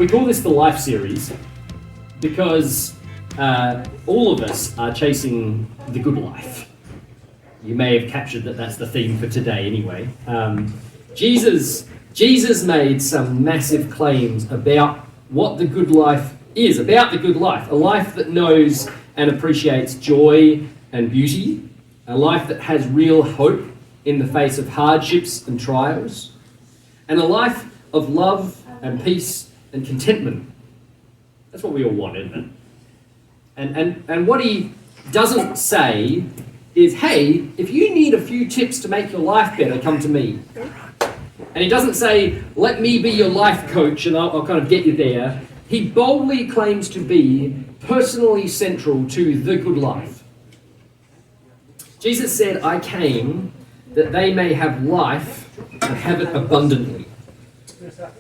We call this the Life Series because all of us are chasing the good life. You may have captured that that's the theme for today anyway. Jesus made some massive claims about what the good life is, about the good life, a life that knows and appreciates joy and beauty, a life that has real hope in the face of hardships and trials, and a life of love and peace and contentment. That's what we all want, isn't it? And what he doesn't say is, hey, if you need a few tips to make your life better, come to me. And he doesn't say, let me be your life coach and I'll kind of get you there. He boldly claims to be personally central to the good life. Jesus said, I came that they may have life and have it abundantly.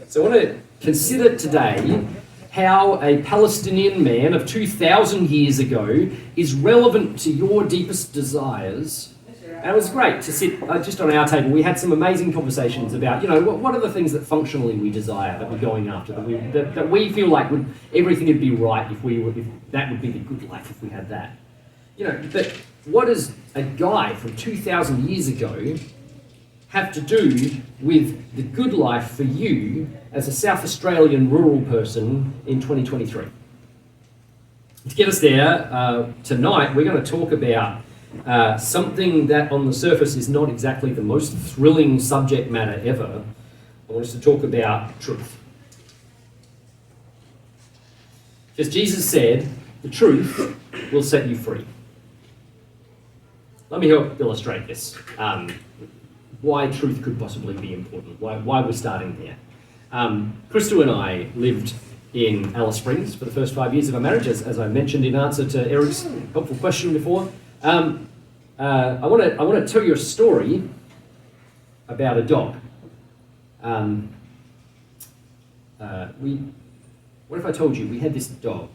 So I want to consider today how a Palestinian man of 2,000 years ago is relevant to your deepest desires. And it was great to sit just on our table. We had some amazing conversations about, what are the things that functionally we desire, that we're going after, that we feel like everything would be right if that would be the good life if we had that. But what does a guy from 2,000 years ago have to do with the good life for you as a South Australian rural person in 2023? To get us there, tonight we're going to talk about something that on the surface is not exactly the most thrilling subject matter ever. I want us to talk about truth. Because Jesus said, the truth will set you free. Let me help illustrate this. Why truth could possibly be important, why we're starting there. Crystal and I lived in Alice Springs for the first 5 years of our marriage, as I mentioned in answer to Eric's helpful question before. I want to tell you a story about a dog. What if I told you we had this dog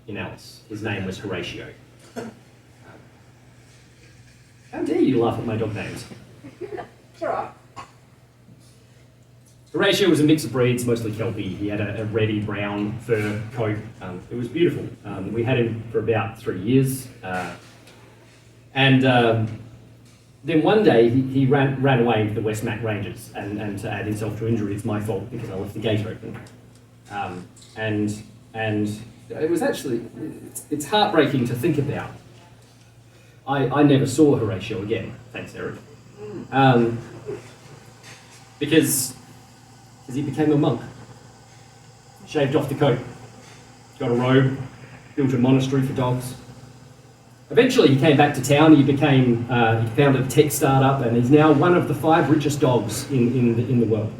in Alice? His name was Horatio. How dare you laugh at my dog names? It's all right. Horatio was a mix of breeds, mostly Kelpie. He had a reddy brown fur coat. It was beautiful. We had him for about 3 years. And then one day he ran away into the West Mac Ranges, and to add insult to injury, it's my fault because I left the gate open. And it was actually, it's heartbreaking to think about. I never saw Horatio again, thanks Eric. Because he became a monk. Shaved off the coat, got a robe, built a monastery for dogs. Eventually he came back to town, he founded a tech startup, and he's now one of the 5 richest dogs in the world.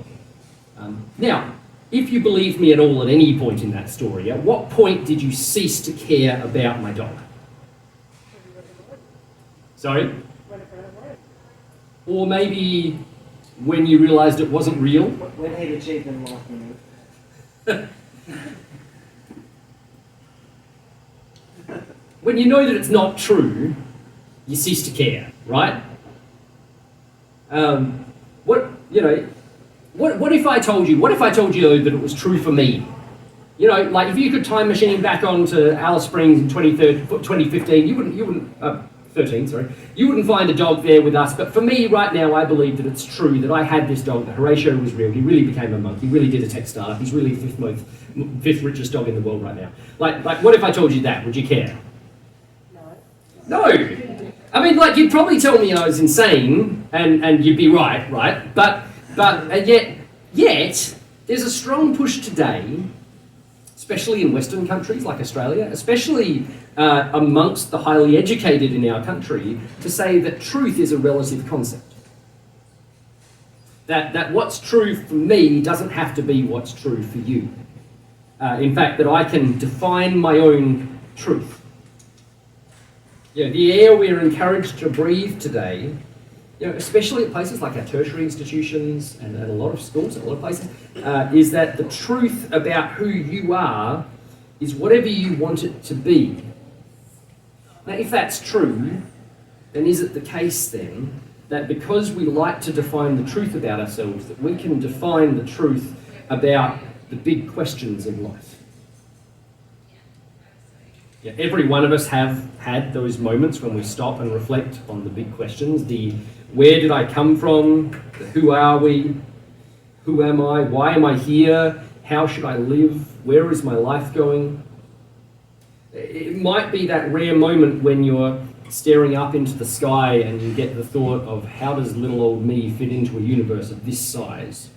Now, if you believe me at all at any point in that story, at what point did you cease to care about my dog? Sorry? Or maybe when you realised it wasn't real? When he'd achieved enlightenment. When you know that it's not true, you cease to care, right? What if I told you that it was true for me? Like if you could time machine back onto Alice Springs in 2015, you wouldn't find a dog there with us. But for me right now, I believe that it's true that I had this dog, that Horatio was real. He really became a monk. He really did a tech startup. He's really the fifth richest dog in the world right now. Like what if I told you that? Would you care? No. I mean, you'd probably tell me I was insane, and you'd be right? But yet, there's a strong push today, especially in Western countries like Australia, especially amongst the highly educated in our country, to say that truth is a relative concept. That what's true for me doesn't have to be what's true for you. In fact, that I can define my own truth. The air we're encouraged to breathe today, especially at places like our tertiary institutions and a lot of schools, a lot of places, is that the truth about who you are is whatever you want it to be. Now, if that's true, then is it the case then that because we like to define the truth about ourselves, that we can define the truth about the big questions in life. Yeah, every one of us have had those moments when we stop and reflect on the big questions. The where did I come from? The who are we? Who am I? Why am I here? How should I live? Where is my life going? It might be that rare moment when you're staring up into the sky and you get the thought of how does little old me fit into a universe of this size?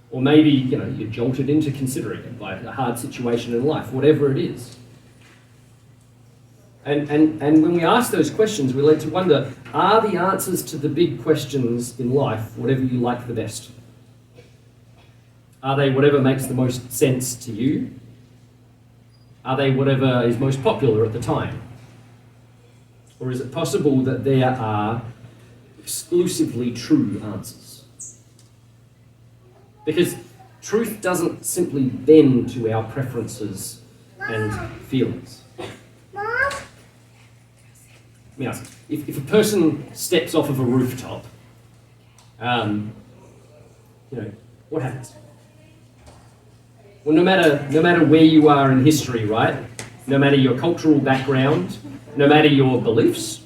Or maybe, you're jolted into considering it by a hard situation in life, whatever it is. And when we ask those questions, we're led to wonder, are the answers to the big questions in life whatever you like the best? Are they whatever makes the most sense to you? Are they whatever is most popular at the time? Or is it possible that there are exclusively true answers? Because truth doesn't simply bend to our preferences and feelings. Let me ask, if a person steps off of a rooftop, what happens? Well, no matter where you are in history, right? No matter your cultural background, no matter your beliefs,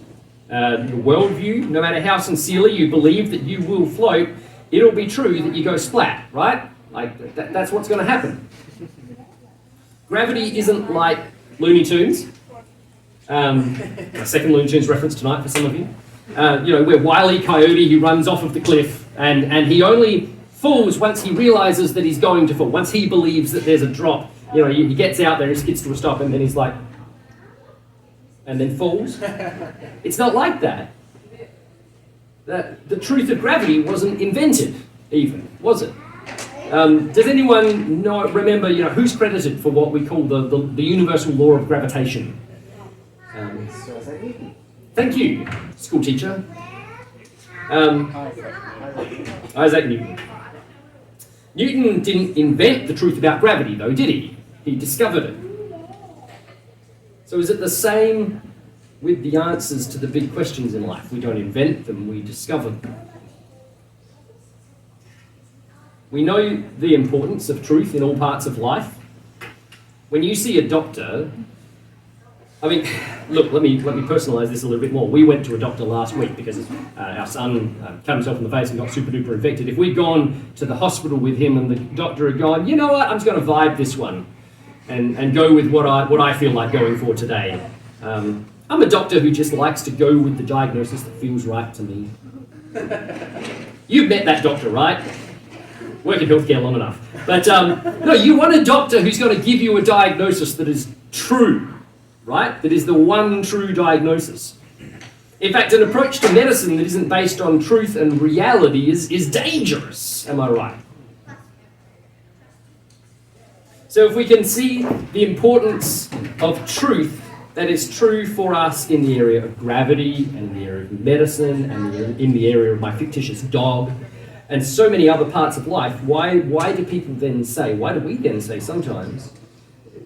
your worldview, no matter how sincerely you believe that you will float, it'll be true that you go splat, right? Like, that's what's going to happen. Gravity isn't like Looney Tunes. A second Looney Tunes reference tonight for some of you. Where Wile E. Coyote, he runs off of the cliff, and he only falls once he realizes that he's going to fall. Once he believes that there's a drop, he gets out there, he skids to a stop, and then he's like, and then falls. It's not like that. The truth of gravity wasn't invented, even, was it? Does anyone remember, who's credited for what we call the universal law of gravitation? Thank you, school teacher. Isaac Newton. Newton didn't invent the truth about gravity, though, did he? He discovered it. So is it the same with the answers to the big questions in life? We don't invent them, we discover them. We know the importance of truth in all parts of life. When you see a doctor, look, let me personalise this a little bit more. We went to a doctor last week because our son cut himself in the face and got super duper infected. If we'd gone to the hospital with him and the doctor had gone, you know what, I'm just going to vibe this one and go with what I feel like going for today. I'm a doctor who just likes to go with the diagnosis that feels right to me. You've met that doctor, right? Work in healthcare long enough. But no, you want a doctor who's going to give you a diagnosis that is true. Right? That is the one true diagnosis. In fact, an approach to medicine that isn't based on truth and reality is dangerous. Am I right? So if we can see the importance of truth that is true for us in the area of gravity, and in the area of medicine, and in the area of my fictitious dog, and so many other parts of life, why do we then say sometimes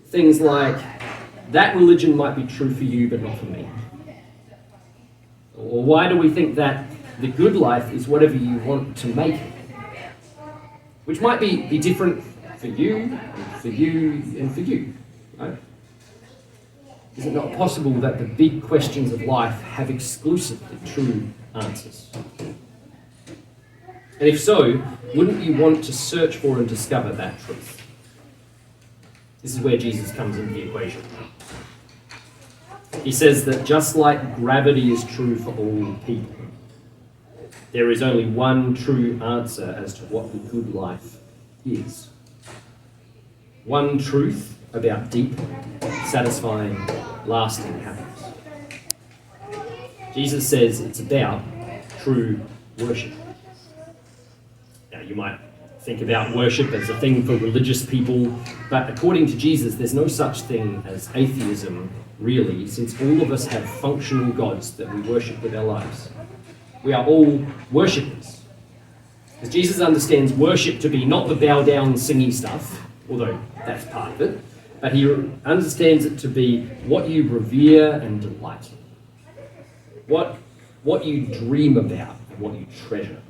things like, that religion might be true for you, but not for me? Or why do we think that the good life is whatever you want to make it? Which might be different for you, and for you, and for you, right? Is it not possible that the big questions of life have exclusively true answers? And if so, wouldn't you want to search for and discover that truth? This is where Jesus comes into the equation. He says that just like gravity is true for all people, there is only one true answer as to what the good life is. One truth about deep, satisfying, lasting happiness. Jesus says it's about true worship. Now, you might think about worship as a thing for religious people, but according to Jesus, there's no such thing as atheism, really, since all of us have functional gods that we worship with our lives. We are all worshippers. Because Jesus understands worship to be not the bow down singy stuff, although that's part of it, but he understands it to be what you revere and delight in, what you dream about and what you treasure.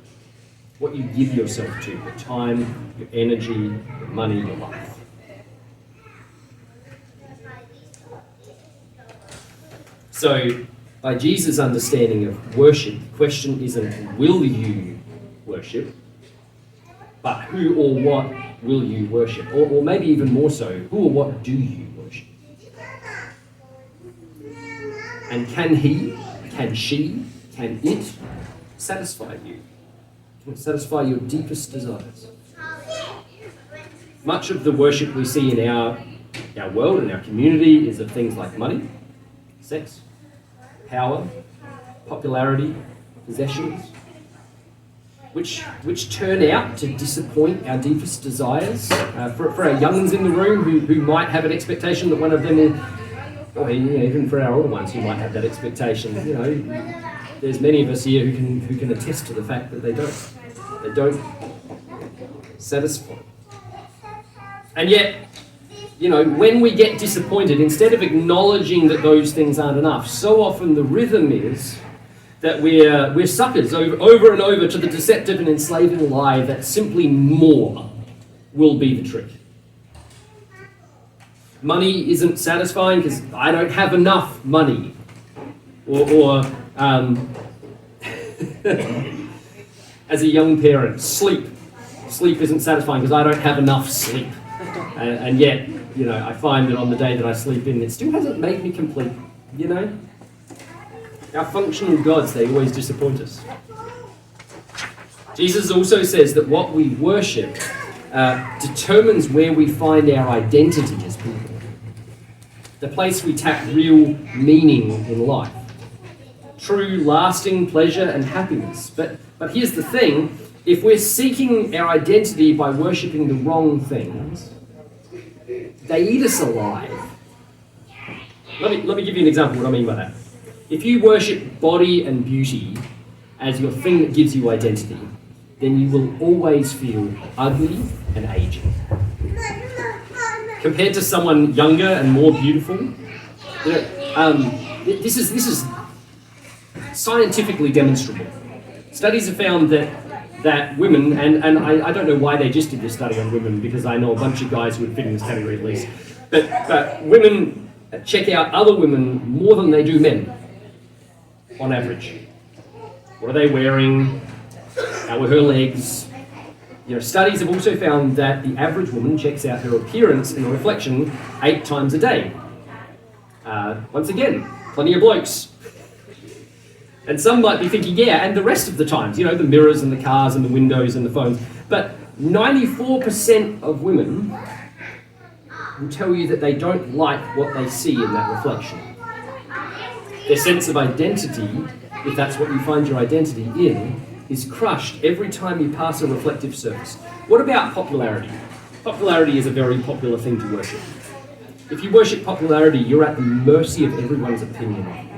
what you give yourself to, your time, your energy, your money, your life. So, by Jesus' understanding of worship, the question isn't will you worship, but who or what will you worship? Or maybe even more so, who or what do you worship? And can he, can she, can it satisfy you? Can it satisfy your deepest desires? Much of the worship we see in our world, in our community, is of things like money, sex, power, popularity, possessions, which turn out to disappoint our deepest desires. For our young ones in the room who might have an expectation that one of them will, or even for our older ones who might have that expectation, there's many of us here who can attest to the fact that they don't satisfy. And yet, when we get disappointed, instead of acknowledging that those things aren't enough, so often the rhythm is that we're suckers over and over to the deceptive and enslaving lie that simply more will be the trick. Money isn't satisfying because I don't have enough money. Or as a young parent, sleep isn't satisfying because I don't have enough sleep. And yet, I find that on the day that I sleep in, it still hasn't made me complete, Our functional gods, they always disappoint us. Jesus also says that what we worship determines where we find our identity as people. The place we tap real meaning in life. True, lasting pleasure and happiness. But here's the thing, if we're seeking our identity by worshipping the wrong things, they eat us alive. Let me give you an example of what I mean by that. If you worship body and beauty as your thing that gives you identity, then you will always feel ugly and aging. Compared to someone younger and more beautiful, this is scientifically demonstrable. Studies have found that women, and I don't know why they just did this study on women, because I know a bunch of guys who would fit in this category at least, but women check out other women more than they do men, on average. What are they wearing? How are her legs? Studies have also found that the average woman checks out her appearance in a reflection 8 times a day. Once again, plenty of blokes. And some might be thinking, yeah, and the rest of the times, the mirrors and the cars and the windows and the phones. But 94% of women will tell you that they don't like what they see in that reflection. Their sense of identity, if that's what you find your identity in, is crushed every time you pass a reflective surface. What about popularity? Popularity is a very popular thing to worship. If you worship popularity, you're at the mercy of everyone's opinion.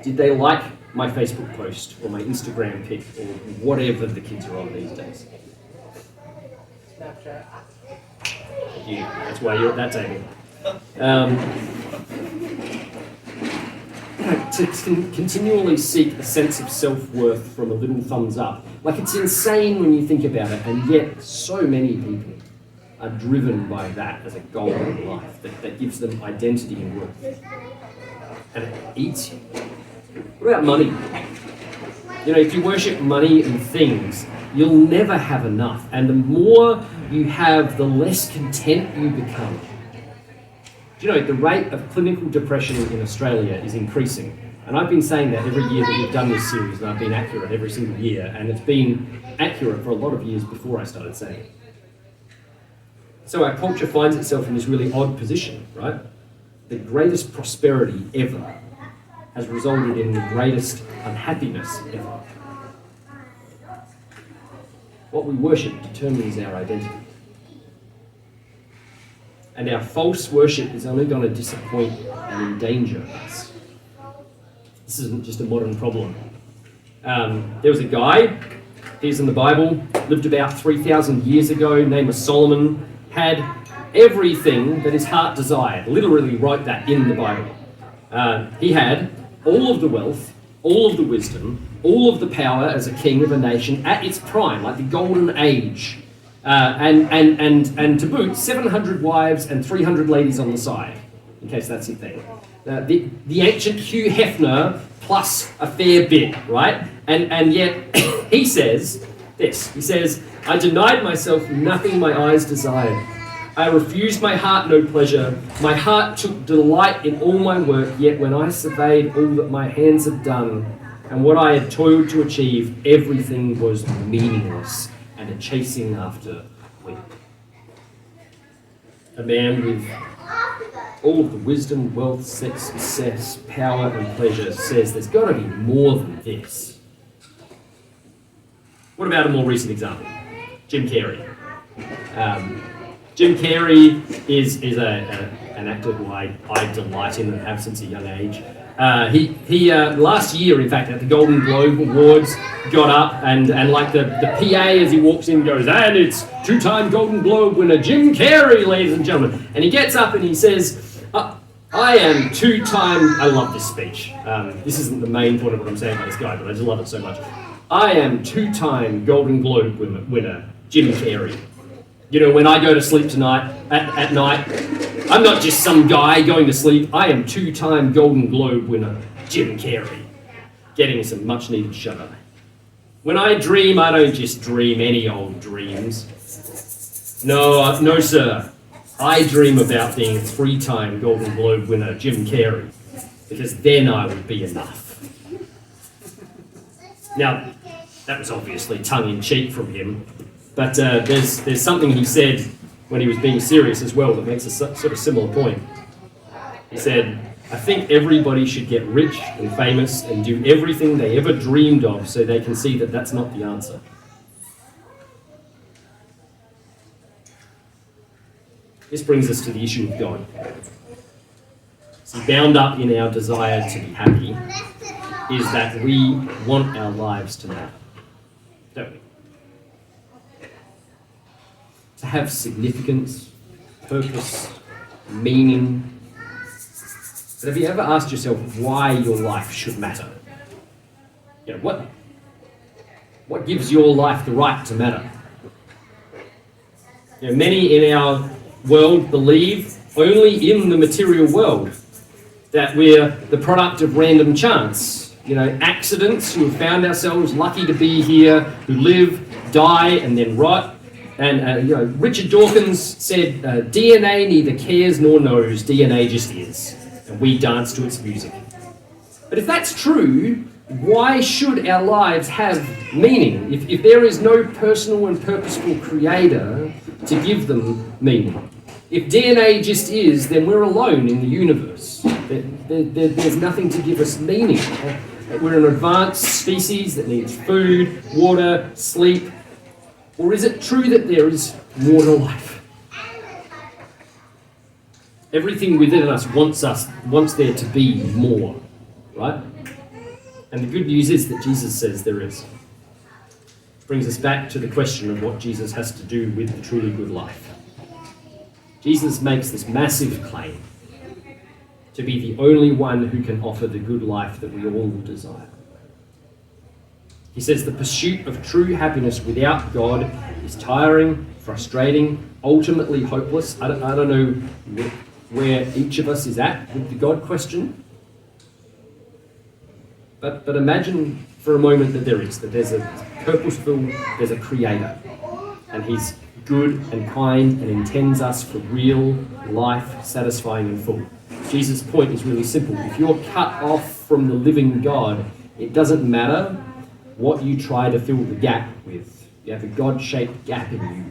Did they like my Facebook post or my Instagram pic or whatever the kids are on these days? Snapchat. Yeah, that's why you're at that table. To continually seek a sense of self-worth from a little thumbs up. It's insane when you think about it, and yet so many people are driven by that as a goal in life that gives them identity and worth. And it eats you. What about money? If you worship money and things, you'll never have enough. And the more you have, the less content you become. The rate of clinical depression in Australia is increasing. And I've been saying that every year that we've done this series, and I've been accurate every single year, and it's been accurate for a lot of years before I started saying it. So our culture finds itself in this really odd position, right? The greatest prosperity ever has resulted in the greatest unhappiness ever. What we worship determines our identity. And our false worship is only going to disappoint and endanger us. This isn't just a modern problem. There was a guy, he's in the Bible, lived about 3,000 years ago, name was Solomon, had everything that his heart desired. Literally wrote that in the Bible. He had all of the wealth, all of the wisdom, all of the power as a king of a nation at its prime, like the golden age. And to boot, 700 wives and 300 ladies on the side, in case that's your thing. The ancient Hugh Hefner plus a fair bit, right? And yet he says this. He says, I denied myself nothing my eyes desired. I refused my heart no pleasure. My heart took delight in all my work, yet when I surveyed all that my hands had done and what I had toiled to achieve, everything was meaningless and a chasing after wind. A man with all of the wisdom, wealth, sex, success, power, and pleasure says there's got to be more than this. What about a more recent example? Jim Carrey. Jim Carrey is an actor who I delight in and have since a young age. He last year, in fact, at the Golden Globe Awards, got up and like the PA as he walks in goes, and it's two-time Golden Globe winner Jim Carrey, ladies and gentlemen. And he gets up and he says, I am two-time, I love this speech. This isn't the main point of what I'm saying about this guy, but I just love it so much. I am two-time Golden Globe winner Jim Carrey. You know, when I go to sleep tonight, at night, I'm not just some guy going to sleep. I am two-time Golden Globe winner Jim Carrey, getting some much-needed shut-eye. When I dream, I don't just dream any old dreams. No, sir. I dream about being three-time Golden Globe winner Jim Carrey, because then I would be enough. Now, that was obviously tongue-in-cheek from him. But there's something he said when he was being serious as well that makes a sort of similar point. He said, I think everybody should get rich and famous and do everything they ever dreamed of so they can see that that's not the answer. This brings us to the issue of God. So bound up in our desire to be happy is that we want our lives to matter, don't we? To have significance, purpose, meaning. But have you ever asked yourself why your life should matter? You know, what gives your life the right to matter? You know, many in our world believe only in the material world, that we're the product of random chance. You know, accidents, who have found ourselves lucky to be here, who live, die, and then rot. And Richard Dawkins said, DNA neither cares nor knows, DNA just is. And we dance to its music. But if that's true, why should our lives have meaning? If there is no personal and purposeful creator to give them meaning. If DNA just is, then we're alone in the universe. There's nothing to give us meaning. We're an advanced species that needs food, water, sleep. Or is it true that there is more to life? Everything within us wants there to be more, right? And the good news is that Jesus says there is. Which brings us back to the question of what Jesus has to do with the truly good life. Jesus makes this massive claim to be the only one who can offer the good life that we all desire. He says the pursuit of true happiness without God is tiring, frustrating, ultimately hopeless. I don't know where each of us is at with the God question. But imagine for a moment that there's a purposeful, there's a creator. And he's good and kind and intends us for real life, satisfying and full. Jesus' point is really simple. If you're cut off from the living God, it doesn't matter what you try to fill the gap with. You have a God-shaped gap in you.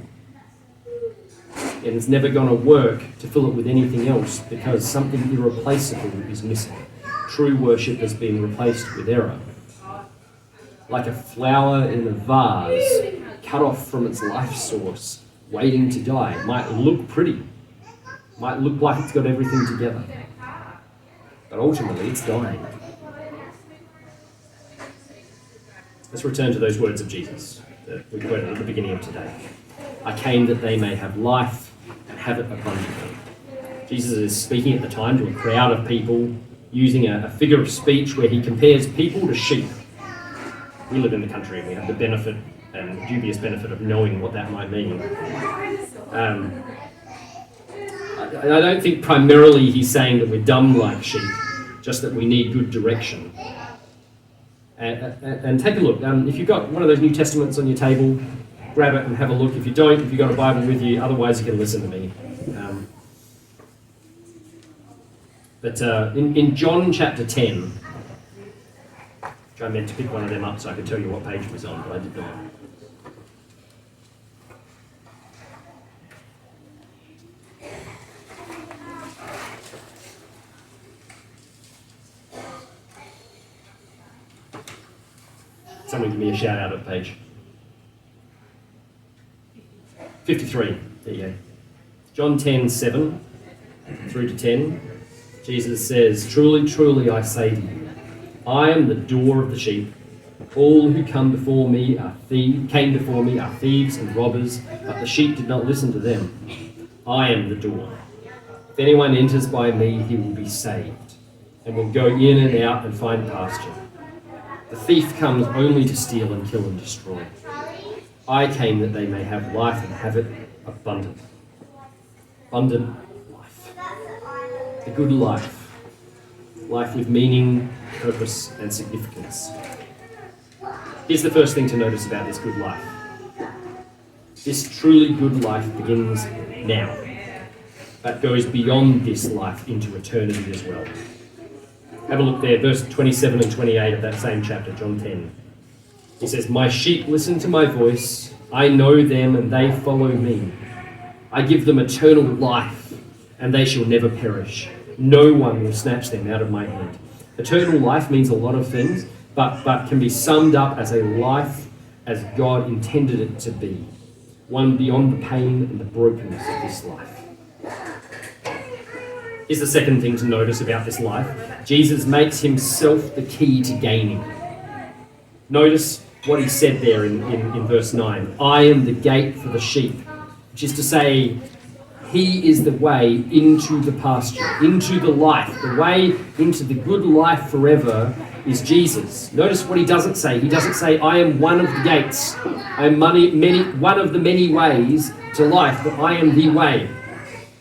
And it's never going to work to fill it with anything else because something irreplaceable is missing. True worship has been replaced with error. Like a flower in a vase, cut off from its life source, waiting to die. It might look pretty. Might look like it's got everything together. But ultimately, it's dying. Let's return to those words of Jesus that we quoted at the beginning of today. I came that they may have life and have it abundantly. Jesus is speaking at the time to a crowd of people using a figure of speech where he compares people to sheep. We live in the country and we have the benefit and dubious benefit of knowing what that might mean. I don't think primarily he's saying that we're dumb like sheep, just that we need good direction. And take a look. If you've got one of those New Testaments on your table, grab it and have a look. If you don't, if you've got a Bible with you, otherwise you can listen to me. But in John chapter 10, which I meant to pick one of them up so I could tell you what page it was on, but I did not. Someone give me a shout out of page 53. There you go. John 10:7 through to 10. Jesus says, "Truly, truly, I say to you, I am the door of the sheep. All who came before me are thieves and robbers, but the sheep did not listen to them. I am the door. If anyone enters by me, he will be saved, and will go in and out and find pasture. The thief comes only to steal and kill and destroy. I came that they may have life and have it abundant." Abundant life. The good life. Life with meaning, purpose, and significance. Here's the first thing to notice about this good life. This truly good life begins now, but goes beyond this life into eternity as well. Have a look there, verse 27 and 28 of that same chapter, John 10. He says, "My sheep listen to my voice. I know them and they follow me. I give them eternal life and they shall never perish. No one will snatch them out of my hand." Eternal life means a lot of things, but can be summed up as a life as God intended it to be. One beyond the pain and the brokenness of this life. Here's the second thing to notice about this life. Jesus makes himself the key to gaining. Notice what he said there in verse 9. "I am the gate for the sheep," which is to say, he is the way into the pasture, into the life. The way into the good life forever is Jesus. Notice what he doesn't say. He doesn't say, "I am one of the gates. I am one of the many ways to life, but I am the way."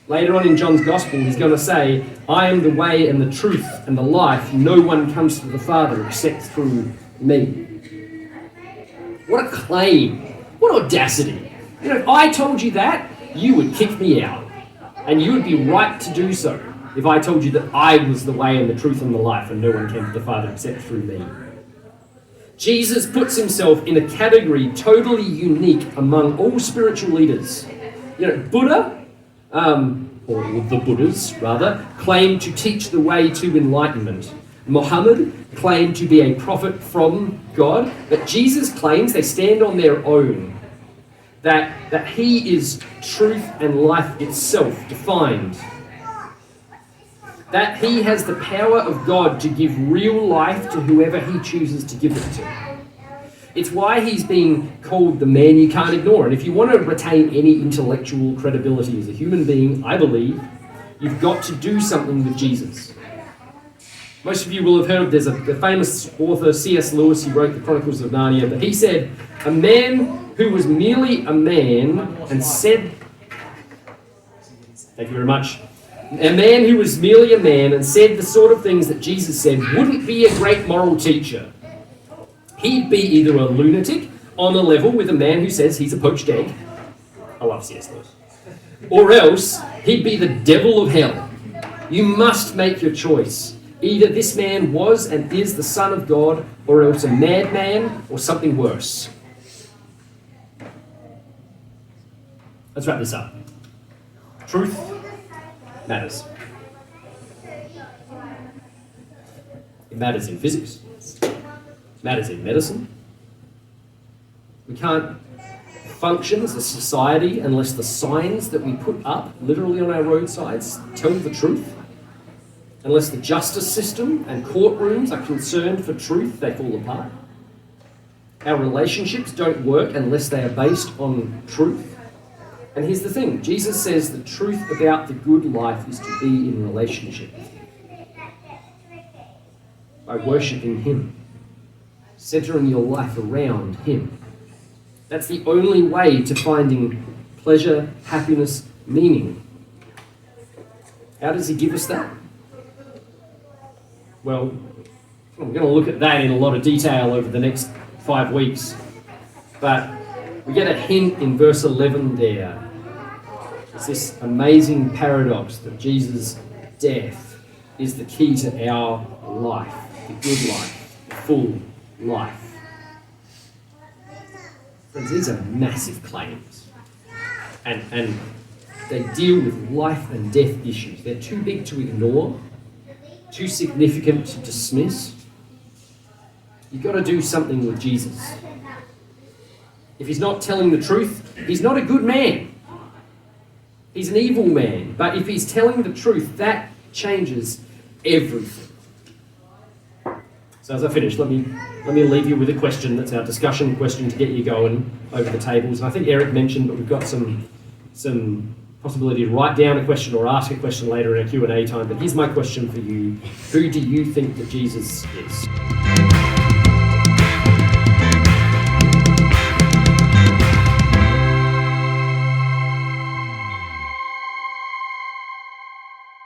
Later on in John's Gospel, he's going to say, "I am the way and the truth and the life. No one comes to the Father except through me." What a claim. What audacity. You know, if I told you that, you would kick me out. And you would be right to do so if I told you that I was the way and the truth and the life and no one came to the Father except through me. Jesus puts himself in a category totally unique among all spiritual leaders. You know, Buddha, or the Buddhas rather, claimed to teach the way to enlightenment. Muhammad claimed to be a prophet from God, but Jesus claims they stand on their own. That he is truth and life itself defined. That he has the power of God to give real life to whoever he chooses to give it to. It's why he's being called the man you can't ignore. And if you want to retain any intellectual credibility as a human being, I believe, you've got to do something with Jesus. Most of you will have heard of, there's a famous author, C.S. Lewis, who wrote the Chronicles of Narnia, but he said, "A man who was merely a man and said..." Thank you very much. "A man who was merely a man and said the sort of things that Jesus said wouldn't be a great moral teacher. He'd be either a lunatic on a level with a man who says he's a poached egg." I love C.S. Lewis. "Or else he'd be the devil of hell. You must make your choice. Either this man was and is the Son of God, or else a madman, or something worse." Let's wrap this up. Truth matters. It matters in physics. It matters in medicine. We can't function as a society unless the signs that we put up, literally on our roadsides, tell the truth. Unless the justice system and courtrooms are concerned for truth, they fall apart. Our relationships don't work unless they are based on truth. And here's the thing, Jesus says the truth about the good life is to be in relationship with him. by worshipping Him, centering your life around Him. That's the only way to finding pleasure, happiness, meaning. How does He give us that? Well, I'm going to look at that in a lot of detail over the next 5 weeks. But we get a hint in verse 11 there. It's this amazing paradox that Jesus' death is the key to our life, the good life, the full life. Friends, these are massive claims. And they deal with life and death issues. They're too big to ignore, too significant to dismiss. You've got to do something with Jesus. If He's not telling the truth, He's not a good man. He's an evil man. But if He's telling the truth, that changes everything. So as I finish, let me leave you with a question. That's our discussion question to get you going over the tables. And I think Eric mentioned, but we've got some possibility to write down a question or ask a question later in our Q&A time. But here's my question for you. Who do you think that Jesus is?